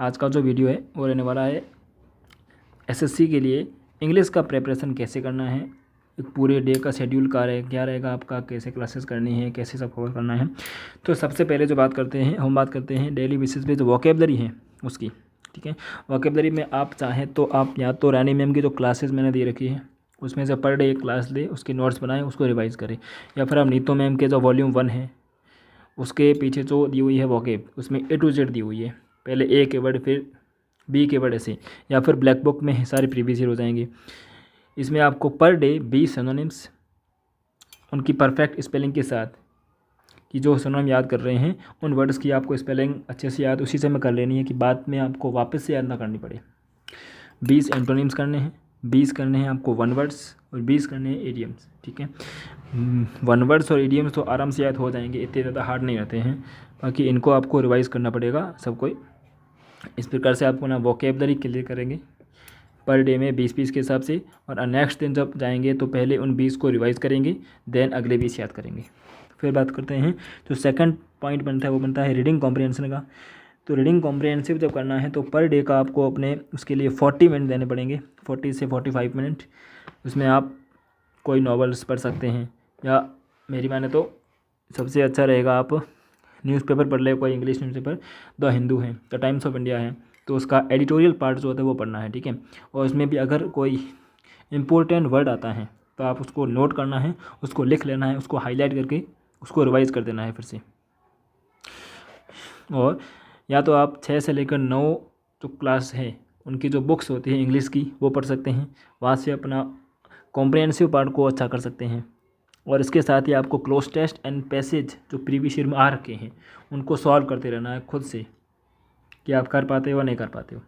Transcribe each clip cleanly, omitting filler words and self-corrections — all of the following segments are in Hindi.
आज का जो वीडियो है वो रहने वाला है एसएससी के लिए इंग्लिश का प्रिपरेशन कैसे करना है, एक पूरे डे का शेड्यूल क्या रहेगा आपका, कैसे क्लासेस करनी है, कैसे सब कवर करना है। तो सबसे पहले जो बात करते हैं, हम बात करते हैं डेली बेसिस पे जो वोकेबलरी है उसकी। ठीक है, वोकेबलरी में आप चाहें तो आप या तो रानी मैम की जो क्लासेस मैंने दे रखी है उसमें से पर डे एक क्लास ले, उसके नोट्स बनाएं, उसको रिवाइज़ करें, या फिर आप नीतू मैम के जो वॉल्यूम 1 है उसके पीछे जो दी हुई है वोकेब, उसमें A to Z दी हुई है, पहले A के वर्ड फिर B के वर्ड ऐसे, या फिर ब्लैक बुक में सारे प्रीवियस ईयर हो जाएंगे। इसमें आपको पर डे 20 सिनोनिम्स उनकी परफेक्ट स्पेलिंग के साथ, कि जो सिनोनिम याद कर रहे हैं उन वर्ड्स की आपको स्पेलिंग अच्छे से याद उसी समय कर लेनी है कि बाद में आपको वापस से याद ना करनी पड़े। 20 एंटोनिम्स करने हैं, 20 करने हैं आपको वन वर्ड्स और 20 करने हैं एडियम्स। ठीक है, वन वर्ड्स और एडियम्स तो आराम से याद हो जाएंगे, इतने ज़्यादा हार्ड नहीं रहते हैं, बाकी इनको आपको रिवाइज़ करना पड़ेगा सब कोई। इस प्रकार से आपको ना वोकेबलरी क्लियर करेंगे पर डे में 20-20 के हिसाब से, और नेक्स्ट दिन जब जाएंगे तो पहले उन 20 को रिवाइज़ करेंगे, देन अगले 20 याद करेंगे। फिर बात करते हैं जो सेकंड पॉइंट बनता है वो बनता है रीडिंग कॉम्प्रिहेंशन का। तो रीडिंग कॉम्प्रिहेंसिव जब करना है तो पर डे का आपको अपने उसके लिए 40 मिनट देने पड़ेंगे, 40 से 45 मिनट। उसमें आप कोई नॉवेल्स पढ़ सकते हैं, या मेरी माने तो सबसे अच्छा रहेगा आप न्यूज़पेपर पढ़ ले, कोई इंग्लिश न्यूज़पेपर द हिंदू है, द टाइम्स ऑफ इंडिया है, तो उसका एडिटोरियल पार्ट जो होता है वो पढ़ना है। ठीक है, और उसमें भी अगर कोई इम्पोर्टेंट वर्ड आता है तो आप उसको नोट करना है, उसको लिख लेना है, उसको हाईलाइट करके उसको रिवाइज़ कर देना है फिर से। और या तो आप 6 से लेकर 9 जो क्लास है उनकी जो बुक्स होती हैं इंग्लिश की वो पढ़ सकते हैं, वहाँ से अपना कॉम्प्रिहेंसिव पार्ट को अच्छा कर सकते हैं। और इसके साथ ही आपको क्लोज टेस्ट एंड पैसेज जो प्रीवियस ईयर में आ रखे हैं उनको सॉल्व करते रहना है खुद से, कि आप कर पाते हो या नहीं कर पाते हो।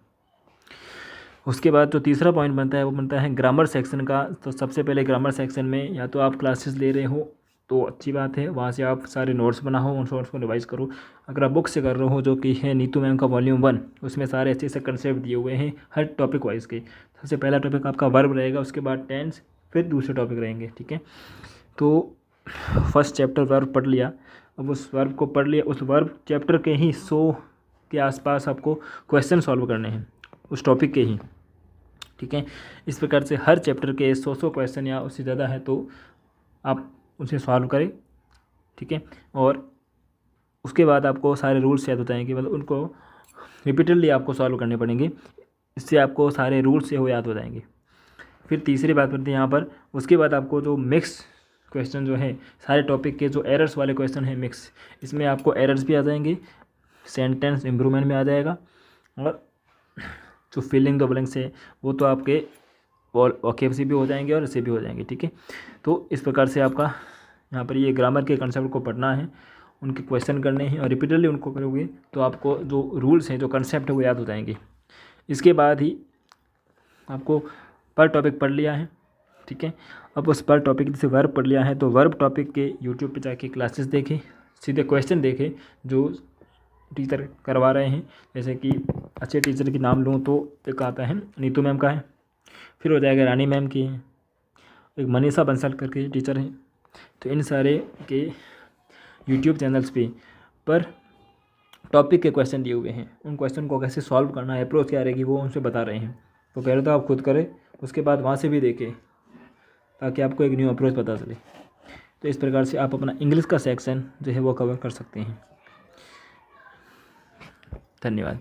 उसके बाद जो तीसरा पॉइंट बनता है वो बनता है ग्रामर सेक्शन का। तो सबसे पहले ग्रामर सेक्शन में या तो आप क्लासेस ले रहे हो तो अच्छी बात है, वहाँ से आप सारे नोट्स बनाओ, उन नोट्स को रिवाइज़ करो। अगर आप बुक से कर रहे हो जो कि है नीतू मैम का वॉल्यूम 1, उसमें सारे अच्छे से कंसेप्ट दिए हुए हैं हर टॉपिक वाइज के। सबसे पहला टॉपिक आपका वर्ब रहेगा, उसके बाद टेंस, फिर दूसरे टॉपिक रहेंगे। ठीक है, तो फर्स्ट चैप्टर वर्ब पढ़ लिया, अब उस वर्ब को पढ़ लिया, उस वर्ब चैप्टर के ही 100 के आसपास आपको क्वेश्चन सॉल्व करने हैं उस टॉपिक के ही। ठीक है, इस प्रकार से हर चैप्टर के 100 क्वेश्चन या उससे ज़्यादा है तो आप उसे सॉल्व करें। ठीक है, और उसके बाद आपको सारे रूल्स याद हो जाएंगे, मतलब उनको रिपीटेडली आपको सॉल्व करने पड़ेंगे, इससे आपको सारे रूल्स से वो याद हो जाएंगे। फिर तीसरी बात करते हैं यहाँ पर, उसके बाद आपको जो मिक्स क्वेश्चन जो है सारे टॉपिक के जो एरर्स वाले क्वेश्चन हैं मिक्स, इसमें आपको एरर्स भी आ जाएंगे, सेंटेंस इम्प्रूवमेंट में आ जाएगा, और जो फिलिंग द ब्लैंक्स है वो तो आपके वोकेब से भी हो जाएंगे और इससे भी हो जाएंगे। ठीक है, तो इस प्रकार से आपका यहाँ पर ये ग्रामर के कंसेप्ट को पढ़ना है, उनके क्वेश्चन करने हैं, और रिपीटेडली उनको करोगे तो आपको जो रूल्स हैं जो कंसेप्ट है वो याद हो जाएंगे। इसके बाद ही आपको पर टॉपिक पढ़ लिया है। ठीक है, अब उस पर टॉपिक जैसे वर्ब पढ़ लिया है तो वर्ब टॉपिक के यूट्यूब पे जाके क्लासेस देखें, सीधे क्वेश्चन देखें जो टीचर करवा रहे हैं। जैसे कि अच्छे टीचर के नाम लूँ तो एक आता है नीतू मैम का है, फिर हो जाएगा रानी मैम की है, एक मनीषा बंसल करके टीचर हैं। तो इन सारे के यूट्यूब चैनल्स पे पर टॉपिक के क्वेश्चन दिए हुए हैं, उन क्वेश्चन को कैसे सॉल्व करना है, अप्रोच क्या रहेगी वो उनसे बता रहे हैं। तो पहले तो आप खुद करें, उसके बाद वहाँ से भी देखें ताकि आपको एक न्यू अप्रोच पता चले। तो इस प्रकार से आप अपना इंग्लिश का सेक्शन जो है वो कवर कर सकते हैं। धन्यवाद।